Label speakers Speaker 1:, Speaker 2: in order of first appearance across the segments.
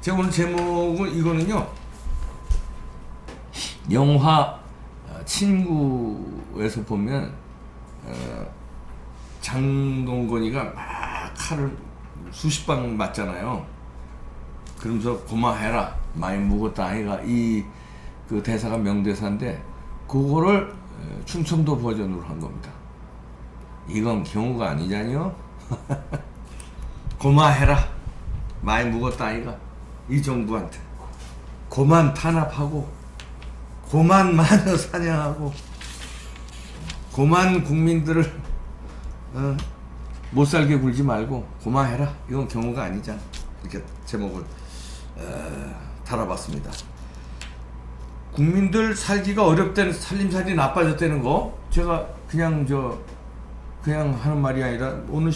Speaker 1: 제가 오늘 제목은 이거는요. 영화 친구에서 보면 장동건이가 막 칼을 수십 방 맞잖아요. 그러면서 고마해라 많이 묵었다 아이가 이 그 대사가 명대사인데 그거를 충청도 버전으로 한 겁니다. 이건 경우가 아니잖요. 고마해라 많이 묵었다 아이가 이 정부한테 고만 탄압하고 고만 마녀 사냥하고 고만 국민들을 못살게 굴지 말고 고마해라. 이건 경우가 아니잖아. 이렇게 제목을 달아봤습니다. 국민들 살기가 어렵다는 살림살이 나빠졌다는 거 제가 그냥 하는 말이 아니라 오늘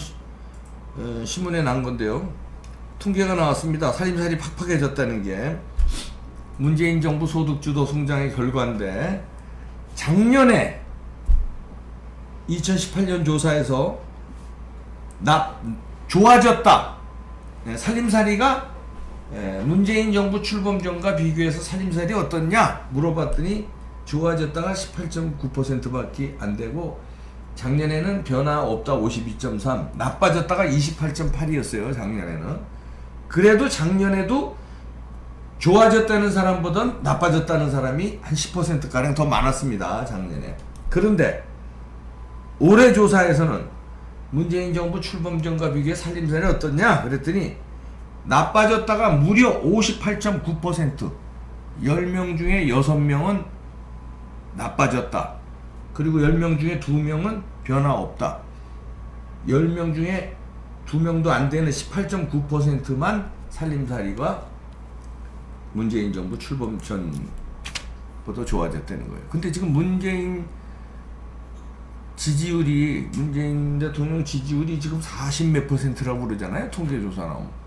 Speaker 1: 신문에 난 건데요. 통계가 나왔습니다. 살림살이 팍팍해졌다는 게 문재인 정부 소득주도 성장의 결과인데 작년에 2018년 조사에서 좋아졌다. 살림살이가 문재인 정부 출범 전과 비교해서 살림살이 어떻냐 물어봤더니 좋아졌다가 18.9%밖에 안 되고 작년에는 변화 없다 52.3, 나빠졌다가 28.8이었어요. 작년에는. 그래도 작년에도 좋아졌다는 사람보단 나빠졌다는 사람이 한 10%가량 더 많았습니다. 작년에. 그런데 올해 조사에서는 문재인 정부 출범 전과 비교해 살림살이 어떻냐 그랬더니 나빠졌다가 무려 58.9%, 10명 중에 6명은 나빠졌다. 그리고 10명 중에 2명은 변화 없다. 10명 중에 2명도 안 되는 18.9%만 살림살이가 문재인 정부 출범 전보다 좋아졌다는 거예요. 근데 지금 문재인 대통령 지지율이 지금 40몇 %라고 그러잖아요. 통계조사 나오면.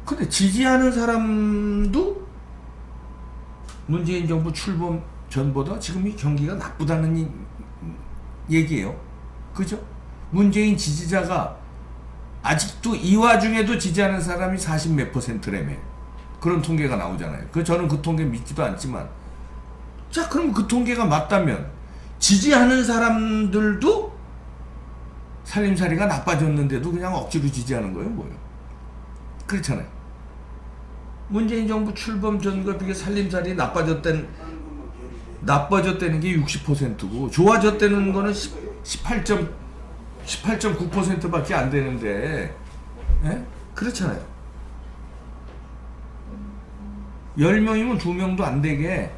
Speaker 1: 근데 지지하는 사람도 문재인 정부 출범 전보다 지금 이 경기가 나쁘다는 얘기예요. 그죠? 문재인 지지자가 아직도 이 와중에도 지지하는 사람이 40몇 %라며. 그런 통계가 나오잖아요. 저는 그 통계 믿지도 않지만. 자, 그럼 그 통계가 맞다면 지지하는 사람들도 살림살이가 나빠졌는데도 그냥 억지로 지지하는 거예요, 뭐예요? 그렇잖아요. 문재인 정부 출범 전과 비교해 살림살이 나빠졌다는 게 60%고 좋아졌다는 거는 18.9%밖에 안 되는데, 예? 그렇잖아요. 10명이면 2명도 안 되게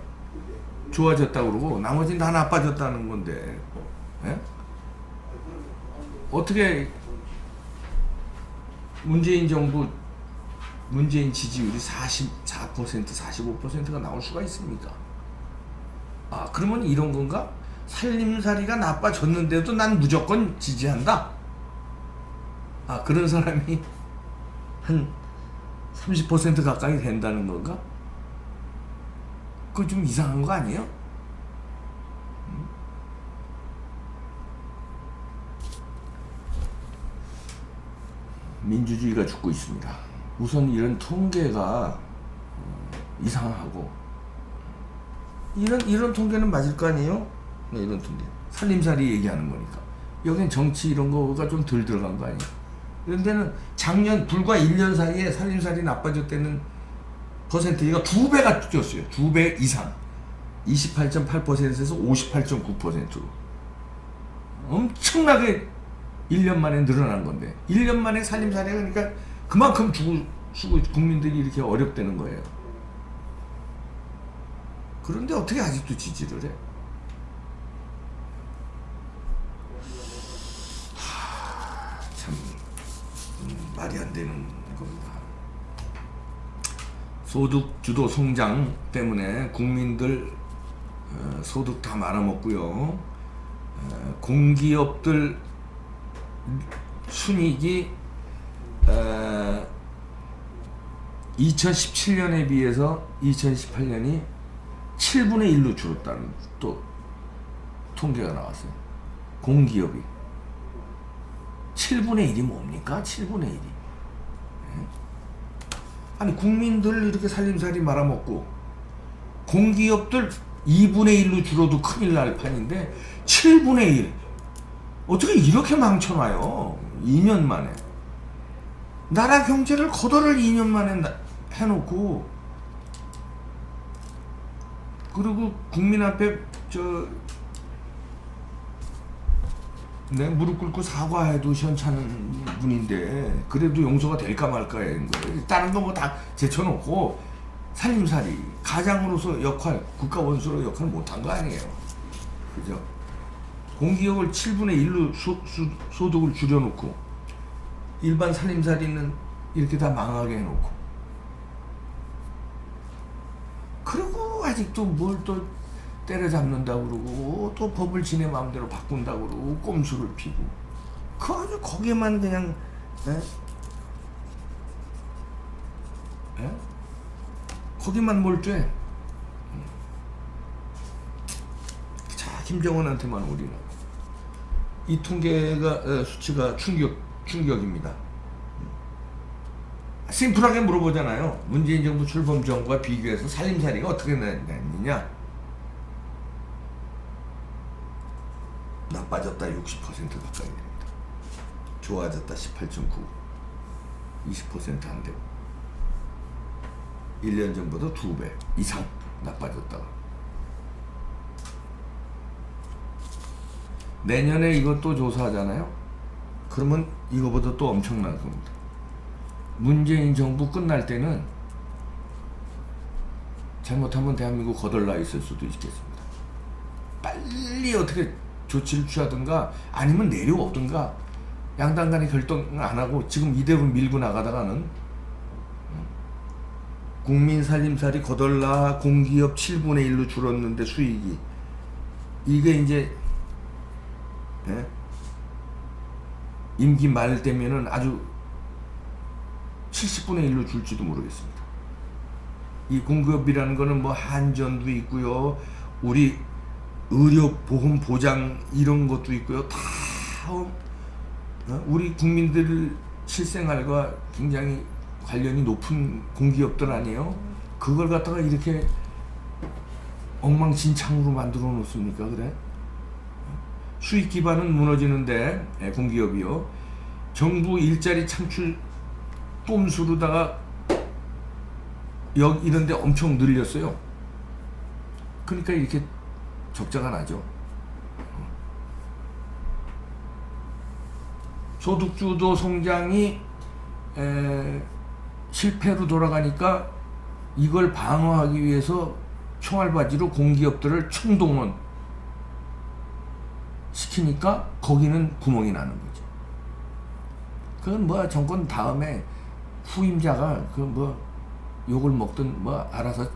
Speaker 1: 좋아졌다고 그러고 나머지는 다 나빠졌다는 건데, 예? 어떻게 문재인 지지율이 44%, 45%가 나올 수가 있습니까? 아, 그러면 이런 건가? 살림살이가 나빠졌는데도 난 무조건 지지한다? 아, 그런 사람이 한 30% 가까이 된다는 건가? 그거 좀 이상한 거 아니에요? 민주주의가 죽고 있습니다. 우선 이런 통계가 이상하고 이런 통계는 맞을 거 아니에요? 네, 이런 통계. 살림살이 얘기하는 거니까. 여긴 정치 이런 거가 좀 덜 들어간 거 아니에요? 이런 데는 작년 불과 1년 사이에 살림살이 나빠졌다는 퍼센트가 2배가 뛰었어요. 2배 이상. 28.8%에서 58.9%로. 엄청나게 1년 만에 늘어난 건데 1년 만에 살림살이가 그러니까 그만큼 죽고 국민들이 이렇게 어렵다는 거예요. 그런데 어떻게 아직도 지지를 해? 참 말이 안 되는 겁니다. 소득 주도 성장 때문에 국민들 소득 다 말아먹고요. 공기업들 순이익이 2017년에 비해서 2018년이 7분의 1로 줄었다는 또 통계가 나왔어요. 공기업이 7분의 1이 뭡니까? 7분의 1이 아니 국민들 이렇게 살림살이 말아먹고 공기업들 2분의 1로 줄어도 큰일 날 판인데 7분의 1 어떻게 이렇게 망쳐놔요. 2년 만에 나라 경제를 거덜을 2년 만에 해놓고, 그리고 국민 앞에 내 무릎 꿇고 사과해도 시원찮은 분인데 그래도 용서가 될까 말까인 거예요. 다른 거 뭐 다 제쳐놓고 살림살이 가장으로서 역할, 국가 원수로 역할 못한 거 아니에요. 그죠? 공기업을 7분의 1로 소득을 줄여놓고 일반 살림살이는 이렇게 다 망하게 해놓고, 그리고 아직도 뭘 또 때려잡는다고 그러고 또 법을 지네 마음대로 바꾼다고 그러고 꼼수를 피고, 그 아주 거기에만 그냥 거기만 몰두해. 자, 김정은한테만 우리는 이 통계가 수치가 충격입니다. 심플하게 물어보잖아요. 문재인 정부 출범 전과 비교해서 살림살이가 어떻게 됐느냐? 나빠졌다 60% 가까이 됩니다. 좋아졌다 18.9, 20% 안 되고 1년 전보다 2배 이상 나빠졌다가, 내년에 이것도 조사하잖아요. 그러면 이거보다 또 엄청날 겁니다. 문재인 정부 끝날 때는 잘못하면 대한민국 거덜나 있을 수도 있겠습니다. 빨리 어떻게 조치를 취하든가 아니면 내려오든가, 양당 간에 결정 안 하고 지금 이대로 밀고 나가다가는 국민 살림살이 거덜나 공기업 7분의 1로 줄었는데 수익이, 이게 이제 임기 말 되면은 아주 70분의 1로 줄지도 모르겠습니다. 이 공기업이라는 거는 뭐 한전도 있고요, 우리 의료보험 보장 이런 것도 있고요, 다 우리 국민들 실생활과 굉장히 관련이 높은 공기업들 아니에요? 그걸 갖다가 이렇게 엉망진창으로 만들어 놓습니까? 그래? 수익 기반은 무너지는데 공기업이요, 정부 일자리 창출 꼼수로다가 이런 데 엄청 늘렸어요. 그러니까 이렇게 적자가 나죠. 소득주도 성장이 실패로 돌아가니까 이걸 방어하기 위해서 총알바지로 공기업들을 총동원 시키니까 거기는 구멍이 나는 거죠. 그건 뭐 정권 다음에 후임자가 그 뭐 욕을 먹든 뭐 알아서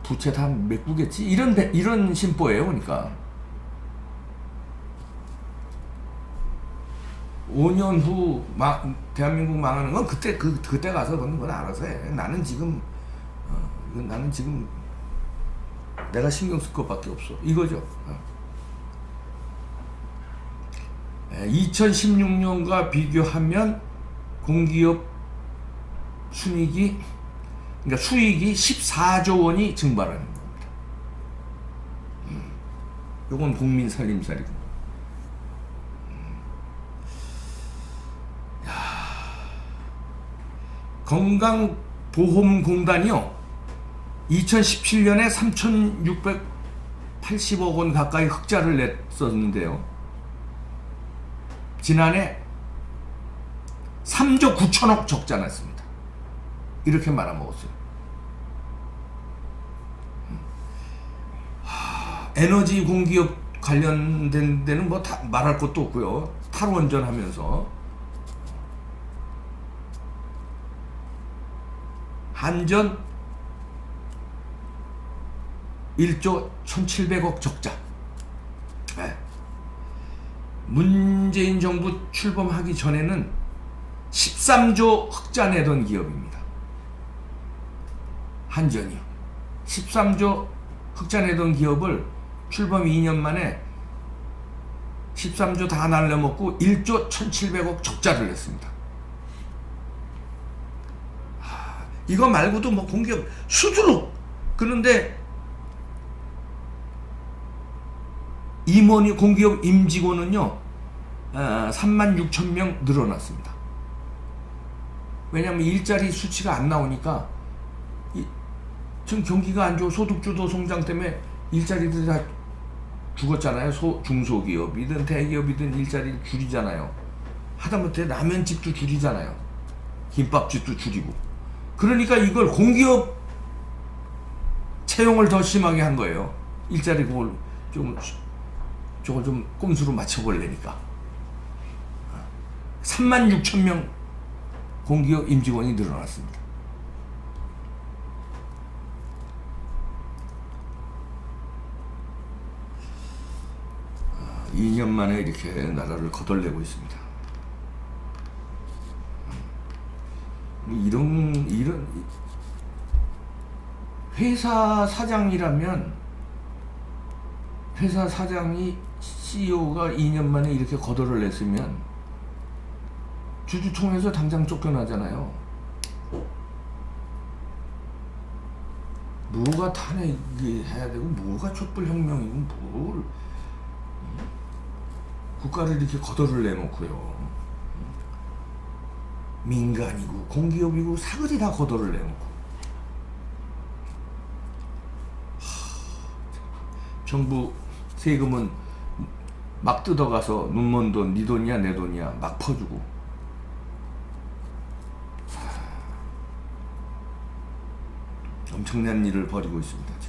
Speaker 1: 부채 다 메꾸겠지, 이런 심보예요. 그러니까 5년 후 대한민국 망하는 건 그때 가서 그건 알아서 해. 나는 지금 내가 신경 쓸 것밖에 없어, 이거죠. 2016년과 비교하면 공기업 그러니까 수익이 14조 원이 증발하는 겁니다. 요건 국민 살림살이고. 건강보험공단이요, 2017년에 3,680억 원 가까이 흑자를 냈었는데요, 지난해 3조 9천억 적자 났습니다. 이렇게 말아먹었어요. 에너지 공기업 관련된 데는 뭐 다 말할 것도 없고요. 탈원전 하면서 한전 1조 1,700억 적자. 문재인 정부 출범하기 전에는 13조 흑자 내던 기업입니다. 한전이요. 13조 흑자 내던 기업을 출범 2년 만에 13조 다 날려먹고 1조 1,700억 적자를 냈습니다. 이거 말고도 뭐 공기업 수두룩. 그런데 임원이 공기업 임직원은요 36,000명 늘어났습니다. 왜냐하면 일자리 수치가 안 나오니까 지금 경기가 안 좋고 소득주도 성장 때문에 일자리들이 다 죽었잖아요. 중소기업이든 대기업이든 일자리를 줄이잖아요. 하다못해 라면집도 줄이잖아요. 김밥집도 줄이고. 그러니까 이걸 공기업 채용을 더 심하게 한 거예요. 일자리 그걸 저걸 좀 꼼수로 맞춰보려니까. 36,000명 공기업 임직원이 늘어났습니다. 2년 만에 이렇게 나라를 거덜내고 있습니다. 이런 회사 사장이라면 회사 사장이 CEO가 2년 만에 이렇게 거덜을 냈으면 주주총회에서 당장 쫓겨나잖아요. 뭐가 탄핵이 해야 되고 뭐가 촛불혁명이고 뭘 국가를 이렇게 거덜을 내놓고요. 민간이고 공기업이고 사거리 다 거덜을 내놓고 정부 세금은 막 뜯어가서 눈먼 돈, 네 돈이야 내 돈이야 막 퍼주고 엄청난 일을 벌이고 있습니다.